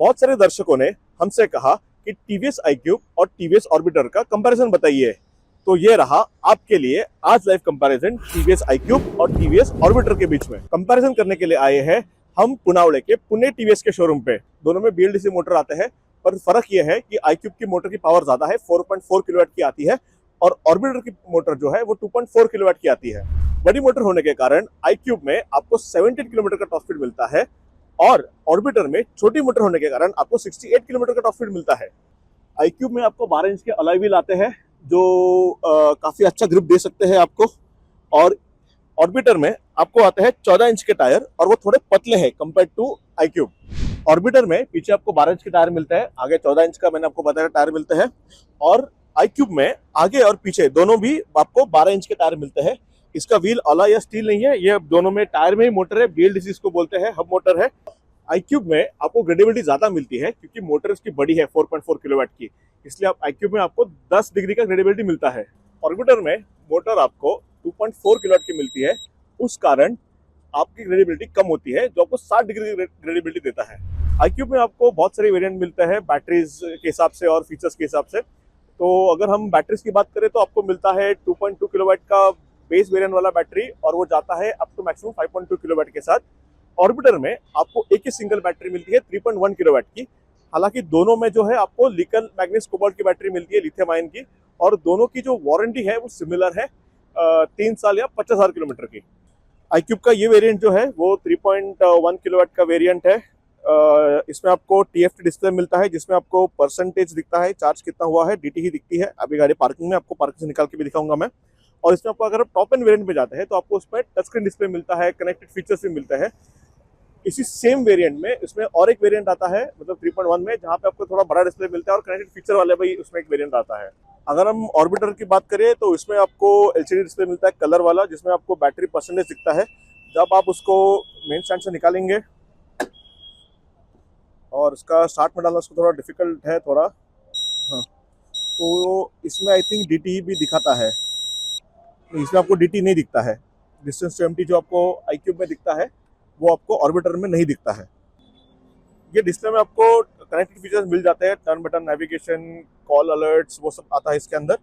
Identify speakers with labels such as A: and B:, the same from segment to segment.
A: बहुत सारे दर्शकों ने हमसे कहा कि टीवीएस iQube और टीवीएस ऑर्बिटर का कंपैरिजन बताइए। तो ये रहा आपके लिए आज लाइव कंपैरिजन टीवीएस iQube और टीवीएस ऑर्बिटर के बीच में। कंपैरिजन करने के लिए आए हैं हम पुनावड़े के पुणे टीवीएस के शोरूम पे। दोनों में बीएलडीसी मोटर आते हैं, पर फर्क यह है कि iQube की मोटर की पावर ज्यादा है, 4.4 किलोवाट की आती है, और ऑर्बिटर की मोटर जो है वो 2.4 किलोवाट की आती है। बड़ी मोटर होने के कारण iQube में आपको 17 किलोमीटर का टॉप स्पीड मिलता है, और ऑर्बिटर में छोटी मोटर होने के कारण आपको 68 किलोमीटर का टॉप स्पीड मिलता है। iQube में आपको 12 इंच के अलॉय व्हील आते हैं जो काफी अच्छा ग्रिप दे सकते हैं आपको, और ऑर्बिटर में आपको आते हैं 14 इंच के टायर, और वो थोड़े पतले हैं कंपेयर टू iQube। ऑर्बिटर में पीछे आपको 12 इंच के टायर मिलते हैं, आगे 14 इंच का मैंने आपको बताया टायर मिलते हैं, और iQube में आगे और पीछे दोनों भी आपको 12 इंच के टायर मिलते हैं। इसका व्हील अलॉय या स्टील नहीं है, ये दोनों में टायर में ही मोटर है, बीएलडीसी इसको बोलते हैं, हब मोटर है। iQube में आपको ग्रेडेबिलिटी ज्यादा मिलती है क्योंकि मोटर इसकी बड़ी है 4.4 किलोवाट की, इसलिए आप iQube में आपको 10 डिग्री का ग्रेडेबिलिटी मिलता है। ऑर्बिटर में मोटर आपको 2.4 किलोवाट की मिलती है, उस कारण आपकी ग्रेडेबिलिटी कम होती है, जो आपको 60 डिग्री ग्रेडेबिलिटी देता है। iQube में आपको बहुत सारे वेरिएंट मिलते हैं बैटरीज के हिसाब से और फीचर्स के हिसाब से। तो अगर हम बैटरीज की बात करें तो आपको मिलता है 2.2 किलोवाट का बेस वेरिएंट वाला बैटरी, और वो जाता है अप टू मैक्सिमम 5.2 किलोवाट के साथ। ऑर्बिटर में आपको एक ही सिंगल बैटरी मिलती है 3.1 किलोवाट की। हालांकि दोनों में जो है आपको निकल मैग्नीज कोबाल्ट की बैटरी मिलती है, लिथियम आयन की, और दोनों की जो वारंटी है वो सिमिलर है, 3 साल या 50,000 किलोमीटर की। iQube का ये वेरिएंट जो है वो 3.1 किलोवाट का वेरिएंट है। इसमें आपको TFT डिस्प्ले मिलता है, जिसमें आपको परसेंटेज दिखता है, चार्ज कितना हुआ है, DT ही दिखती है। अभी गाड़ी पार्किंग में, आपको पार्किंग से निकाल के भी दिखाऊंगा मैं। और इसमें आपको अगर आप टॉप एंड वेरिएंट में जाते हैं तो आपको उसमें टच स्क्रीन डिस्प्ले मिलता है, कनेक्टेड फीचर्स भी मिलते हैं। इसी सेम वेरिएंट में इसमें और एक वेरिएंट आता है, मतलब 3.1 में, जहाँ पे आपको थोड़ा बड़ा डिस्प्ले मिलता है और कनेक्टेड फीचर वाले भी उसमें एक वेरिएंट आता है। अगर हम ऑर्बिटर की बात करें तो इसमें आपको LCD डिस्प्ले मिलता है कलर वाला, जिसमें आपको बैटरी परसेंटेज दिखता है। जब आप उसको मेन स्टैंड से निकालेंगे, और इसका स्टार्ट में डालना उसको थोड़ा डिफिकल्ट है थोड़ा, हाँ, तो इसमें आई थिंक DT भी दिखाता है, इसमें आपको DT नहीं दिखता है। डिस्टेंस टू एम्प्टी जो आपको iQube में दिखता है वो आपको ऑर्बिटर में नहीं दिखता है। ये डिस्प्ले में आपको कनेक्टेड फीचर्स मिल जाते हैं, turn button, navigation, call alerts, वो सब आता है इसके अंदर।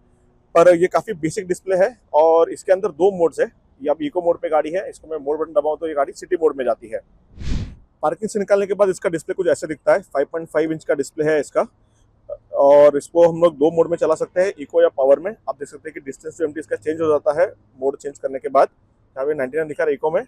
A: पर ये काफ़ी बेसिक डिस्प्ले है, और इसके अंदर 2 मोड्स है। ये आप इको मोड पे गाड़ी है, इसको मैं मोड बटन दबाऊँ तो ये गाड़ी सिटी मोड में जाती है। पार्किंग से निकालने के बाद इसका डिस्प्ले कुछ ऐसे दिखता है, 5.5 इंच का डिस्प्ले है इसका, और इसको हम लोग 2 मोड में चला सकते हैं, इको या पावर में। आप देख सकते हैं कि डिस्टेंस टू एम्प्टी इसका चेंज हो जाता है मोड चेंज करने के बाद। यहाँ पे 99 दिखा रहा है इको में,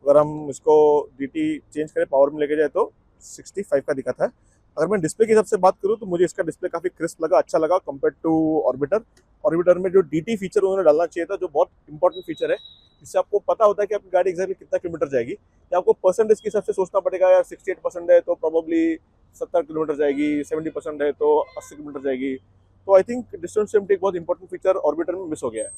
A: अगर हम इसको DT चेंज करें, पावर में लेके जाए तो 65 का दिखाता है। अगर मैं डिस्प्ले के हिसाब से बात करूँ तो मुझे इसका डिस्प्ले काफ़ी क्रिस्प लगा, अच्छा लगा कंपेयर टू ऑर्बिटर। ऑर्बिटर में जो DT फीचर उन्होंने डालना चाहिए था, जो बहुत इंपॉर्टेंट फीचर है, जिससे आपको पता होता है कि आपकी गाड़ी एग्जैक्टली कितना किलोमीटर जाएगी, या आपको परसेंटेज के हिसाब से सोचना पड़ेगा, यार 68% है तो प्रॉब्ली 70 किलोमीटर जाएगी, 70% है तो 80 किलोमीटर जाएगी। तो I think distance to empty एक बहुत इंपॉर्टेंट फीचर ऑर्बिटर में मिस हो गया है।